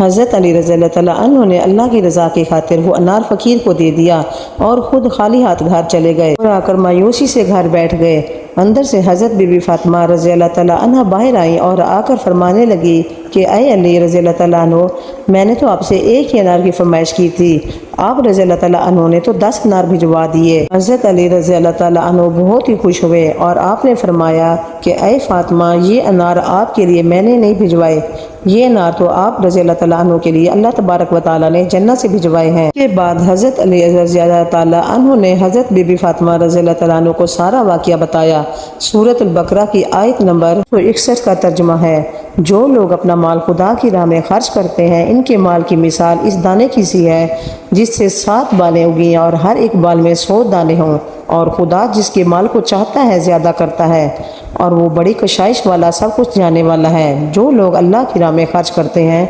حضرت علی رضی اللہ تعالیٰ عنہ نے اللہ کی رضا کی خاطر وہ انار فقیر کو دے دیا اور خود خالی ہاتھ گھر چلے گئے اور آ کر مایوسی سے گھر بیٹھ گئے۔ اندر سے حضرت بی بی فاطمہ رضی اللہ تعالیٰ عنہ باہر آئیں اور آ کر فرمانے لگی کہ اے علی رضی اللہ تعالیٰ عنہ، میں نے تو آپ سے ایک ہی انار کی فرمائش کی تھی، آپ رضی اللہ تعالیٰ عنہ نے تو 10 انار بھجوا دیے۔ حضرت علی رضی اللہ تعالیٰ عنہ بہت ہی خوش ہوئے اور آپ نے فرمایا کہ اے فاطمہ، یہ انار آپ کے لیے میں نے نہیں بھجوائے، یہ انار تو آپ رضی اللہ تعالیٰ عنہ کے لیے اللہ تبارک و تعالیٰ نے جنت سے بھجوائے ہیں۔ اس کے بعد حضرت علی رضی اللہ تعالیٰ عنہ نے حضرت بی بی فاطمہ رضی اللہ تعالیٰ عنہ کو سارا واقعہ بتایا۔ سورۃ البقرہ کی آیت نمبر 61 کا ترجمہ ہے، جو لوگ اپنا مال خدا کی راہ میں خرچ کرتے ہیں، ان کے مال کی مثال اس دانے کی سی ہے جس سے 7 بالیں اگیں اور ہر ایک بال میں 100 دانے ہوں، اور خدا جس کے مال کو چاہتا ہے زیادہ کرتا ہے، اور وہ بڑی کشائش والا سب کچھ جانے والا ہے۔ جو لوگ اللہ کی راہ میں خرچ کرتے ہیں